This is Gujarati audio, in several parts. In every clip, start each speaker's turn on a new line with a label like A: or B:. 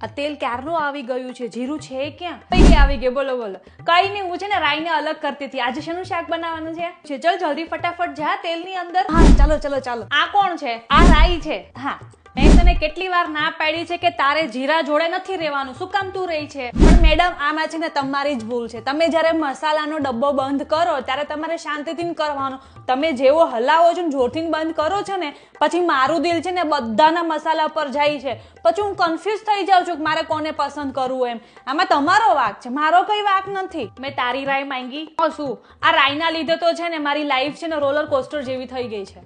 A: આ તેલ ક્યારનું આવી ગયું છે? જીરું છે ક્યાં? કઈ આવી ગયું? બોલો બોલો. કઈ નહીં, હું છે ને રાઈને અલગ કરતી હતી. આજે શેનું શાક બનાવવાનું છે? ચલ જલ્દી ફટાફટ જા તેલની અંદર. હા ચાલો ચાલો ચાલો. આ કોણ છે? આ રાઈ છે. હા, મેં તને કેટલી વાર ના પાડી છે કે તારે જીરા જોડે નથી રહેવાનું. શું કામ તું રહી છે? પણ મેડમ, આમાં છે ને તમારી જ ભૂલ છે. તમે જ્યારે મસાલાનો ડબ્બો બંધ કરો ત્યારે તમારે શાંતિથી કરવાનો. તમે જેવો હલાવો છો ને જોરથી બંધ કરો છો ને, પછી મારું દિલ છે ને બધાના મસાલા પર જાય છે. પછી હું કન્ફ્યુઝ થઈ જાઉં છું કે મારે કોને પસંદ કરવું એમ. આમાં તમારો વાંક છે, મારો કઈ વાંક નથી. મેં તારી રાય માંગી? શું આ રાયના લીધે તો છે ને મારી લાઈફ છે ને રોલર કોસ્ટર જેવી થઈ ગઈ છે.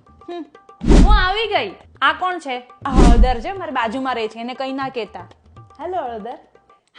A: હું આવી ગઈ. આ કોણ છે? હળદર છે, મારી બાજુમાં રહે છે, એને કઈ ના કહેતા. હેલો હળદર.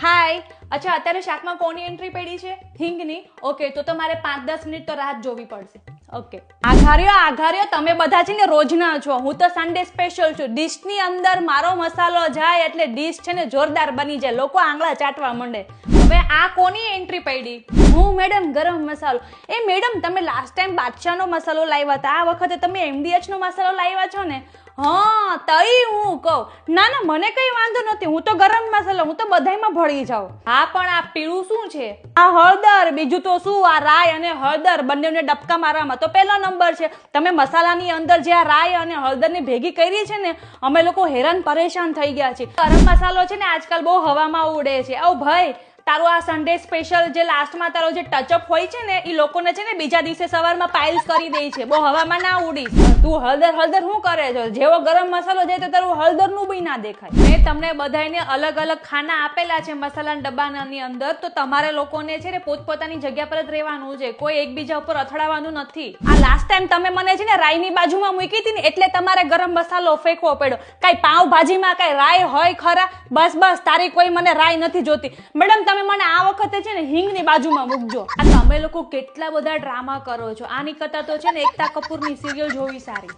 A: હાય. અચ્છા, અત્યારે શાકમાં કોની એન્ટ્રી પડી છે? હિંગની. ઓકે, તો તમારે 5-10 મિનિટ તો રાહ જોવી પડશે. ઓકે. આઘાર્યો તમે બધા છે ને રોજના છો. હું તો સન્ડે સ્પેશિયલ છું. ડીશની અંદર મારો મસાલો જાય એટલે ડીશ છે ને જોરદાર બની જાય, લોકો આંગળા ચાટવા માંડે. હવે આ કોની એન્ટ્રી પડી? હું મેડમ, ગરમ મસાલો. એ મેડમ, તમે લાસ્ટ ટાઈમ બાદશાહનો મસાલો લાવ્યા હતા, આ વખતે તમે MDH નો મસાલો લાવ્યા છો ને? હા, તઈ હું કહું. ના ના, મને કઈ વાંધો નથી. હું તો ગરમ મસાલો, હું તો બધાયમાં ભળી જાઉં. હા, પણ આ પીળું શું છે? આ હળદર. બીજું તો શું? આ રાય અને હળદર બંનેને ડબકા મારવામાં તો પહેલો નંબર છે. તમે મસાલાની અંદર જે આ રાય અને હળદરની ભેગી કરી છે ને, અમે લોકો હેરાન પરેશાન થઈ ગયા છે. ગરમ મસાલો છે ને આજકાલ બહુ હવામાં ઉડે છે. ઓ ભાઈ, તારું આ સન્ડે સ્પેશિયલ જે લાસ્ટમાં તારો જે ટચઅપ હોય છે ને, એ લોકોને છે ને બીજા દિવસે સવારમાં પાઇલ્સ કરી દે છે. બહુ હવામાં ના ઉડીશ. તું હળદર શું કરે છે? જેવો ગરમ મસાલો જાય તો તારું હળદરનું બી ના દેખાય. મેં તમને બધાને અલગ અલગ ખાના આપેલા છે મસાલાના ડબ્બાની અંદર, તો તમારે લોકોને છે ને પોતપોતાની જગ્યા પર જ રહેવાનું છે. કોઈ એકબીજા ઉપર અથડાવાનું નથી. આ લાસ્ટ ટાઈમ તમે મને છે ને રાઈની બાજુમાં મૂકી હતી ને, એટલે તમારે ગરમ મસાલો ફેંકવો પડ્યો. કઈ પાવભાજીમાં કઈ રાય હોય ખરા? બસ બસ, તારી કોઈ મને રાય નથી જોતી. મેડમ, તમે મને આ વખતે છે ને હિંગની બાજુમાં મૂકજો. આ તમે લોકો કેટલા બધા ડ્રામા કરો છો. આની કરતા તો છે ને એકતા કપૂરની સિરિયલ જોવી સારી.